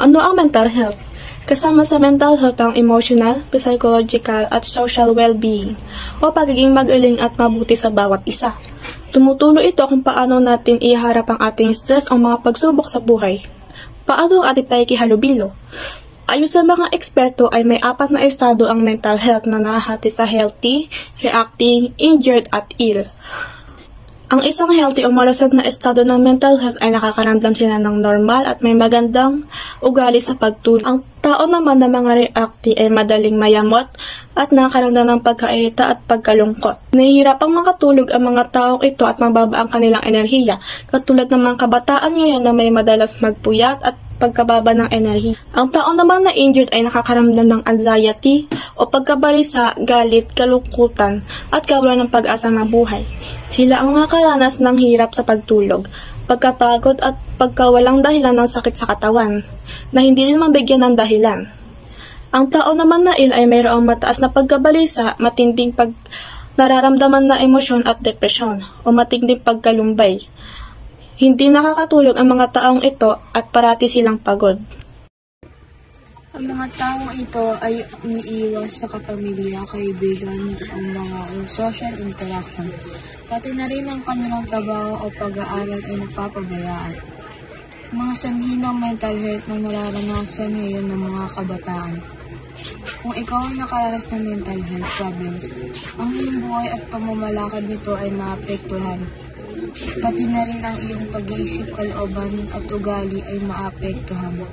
Ano ang mental health? Kasama sa mental health ang emotional, psychological at social well-being o pagiging magaling at mabuti sa bawat isa. Tumutulong ito kung paano natin iharap ang ating stress o mga pagsubok sa buhay. Paano ang ating pakikihalubilo? Ayon sa mga eksperto ay may 4 na estado ang mental health na nahahati sa healthy, reacting, injured at ill. Ang isang healthy o malusog na estado ng mental health ay nakakaramdam sila ng normal at may magandang ugali sa pagtulog. Ang tao naman na mga reactive ay madaling mayamot at nakakaramdam ng pagkairita at pagkalungkot. Nahihirapang makatulog ang mga taong ito at mababa ang kanilang enerhiya, katulad ng mga kabataan ngayon na may madalas magpuyat at pagkababa ng enerhiya. Ang tao naman na injured ay nakakaramdam ng anxiety o pagkabalisa, galit, kalungkutan at kawalan ng pag-asa ng buhay. Sila ang makakaranas ng hirap sa pagtulog, pagkapagod at pagkawalang dahilan ng sakit sa katawan, na hindi din mabigyan ng dahilan. Ang tao naman na ill ay mayroong mataas na pagkabalisa, matinding nararamdaman na emosyon at depresyon, o matinding pagkalumbay. Hindi nakakatulog ang mga taong ito at parati silang pagod. Ang mga taong ito ay umiiwas sa kapamilya, kaibigan, ang mga social interaction. Pati na rin ang kanilang trabaho o pag-aaral ay napapabayaan. Mga sanhi ng mental health na nararanasan ngayon ng mga kabataan. Kung ikaw ay nakaranas ng mental health problems, ang iyong buhay at pamamalakad nito ay maapektuhan. Pati na rin ang iyong pag-iisip, kalooban at ugali ay maapektuhan.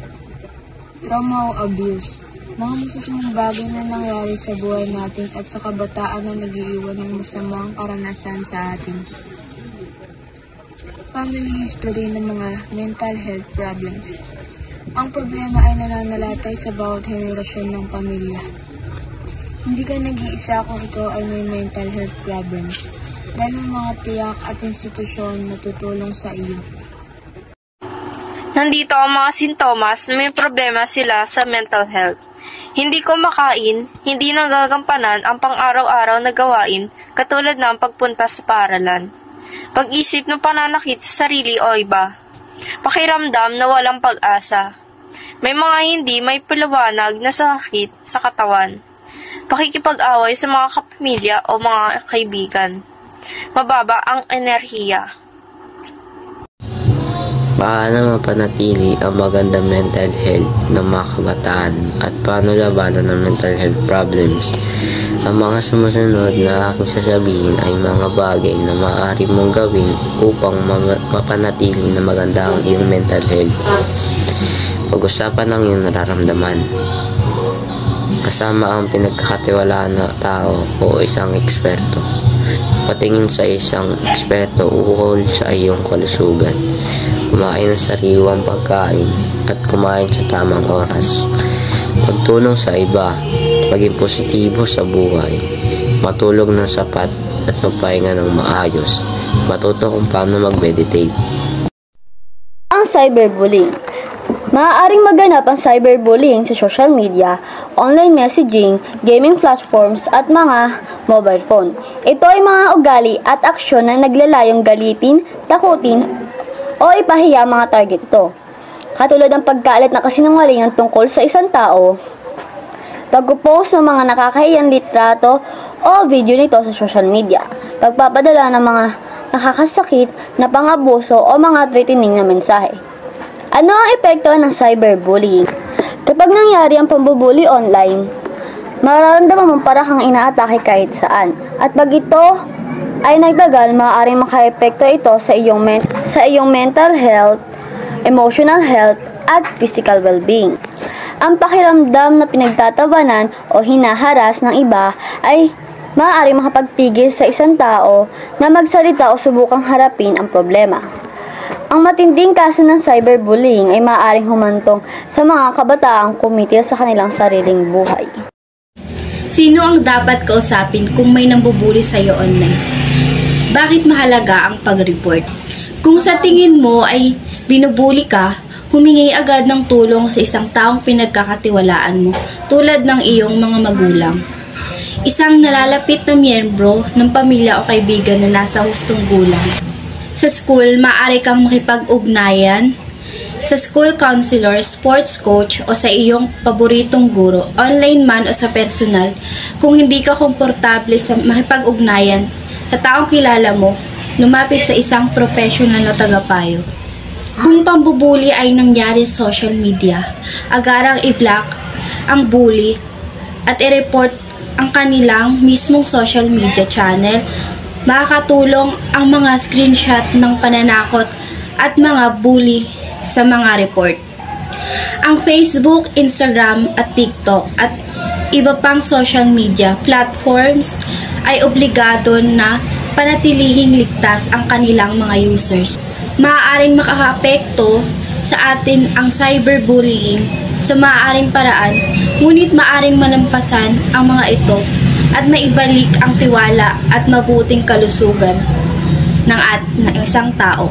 Trauma o abuse, mga masasamang bagay na nangyari sa buhay natin at sa kabataan na nag-iiwan ng masamang karanasan sa atin. Family history ng mga mental health problems. Ang problema ay nananalatay sa bawat henerasyon ng pamilya. Hindi ka nag-iisa kung ikaw ay may mental health problems, dahil may mga tiyak at institusyon na tutulong sa iyo. Nandito ang mga sintomas na may problema sila sa mental health. Hindi kumakain, hindi nagagampanan ang pang-araw-araw na gawain katulad ng pagpunta sa paaralan. Pag-isip ng pananakit sa sarili o iba. Pakiramdam na walang pag-asa. May mga hindi may paliwanag na sakit sa katawan. Pakikipag-away sa mga kapamilya o mga kaibigan. Mababa ang enerhiya. Paano mapanatili ang magandang mental health ng mga kabataan at paano labanan ng mental health problems? Ang mga sumusunod na aking sasabihin ay mga bagay na maaari mong gawin upang mapanatili na maganda ang iyong mental health. Pag-usapan ang iyong nararamdaman. Kasama ang pinagkakatiwalaan na tao o isang eksperto. Patingin sa isang eksperto ukol sa iyong kalusugan. Kumain ng sariwang pagkain at kumain sa tamang oras. Pagtulong sa iba, maging positibo sa buhay, matulog ng sapat at magpahinga ng maayos, matuto kung paano mag-meditate. Ang cyberbullying. Maaaring maganap ang cyberbullying sa social media, online messaging, gaming platforms at mga mobile phone. Ito ay mga ugali at aksyon na naglalayong galitin, takutin, o ipahiya ang mga target ito. Katulad ng pagkalat na kasinungalingan tungkol sa isang tao, pag-post ng mga nakakahiyang litrato o video nito sa social media, pagpapadala ng mga nakakasakit na pang-abuso o mga threatening na mensahe. Ano ang epekto ng cyberbullying? Kapag nangyari ang pambubuli online, mararamdaman mong para kang inaatake kahit saan. At pag ito ay nagtagal, maaaring maka-epekto ito sa iyong mental health, emotional health, at physical well-being. Ang pakiramdam na pinagtatawanan o hinaharas ng iba ay maaaring makapagpigil sa isang tao na magsalita o subukang harapin ang problema. Ang matinding kaso ng cyberbullying ay maaaring humantong sa mga kabataang kumitil sa kanilang sariling buhay. Sino ang dapat kausapin kung may nambubuli sa iyo online? Bakit mahalaga ang pag-report? Kung sa tingin mo ay binubuli ka, humingi agad ng tulong sa isang taong pinagkakatiwalaan mo, tulad ng iyong mga magulang. Isang nalalapit na miyembro ng pamilya o kaibigan na nasa hustong gulang. Sa school, maaari kang makipag-ugnayan sa school counselor, sports coach o sa iyong paboritong guro, online man o sa personal, kung hindi ka komportable sa makipag-ugnayan sa taong kilala mo, lumapit sa isang professional na tagapayo. Kung pambubuli ay nangyari sa social media, agarang i-block ang bully at i-report ang kanilang mismong social media channel. Makakatulong ang mga screenshot ng pananakot at mga bully sa mga report. Ang Facebook, Instagram at TikTok at iba pang social media platforms ay obligado na panatilihing ligtas ang kanilang mga users. Maaaring makakaapekto sa atin ang cyberbullying sa maaaring paraan, ngunit maaaring malampasan ang mga ito at maibalik ang tiwala at mabuting kalusugan ng isang tao.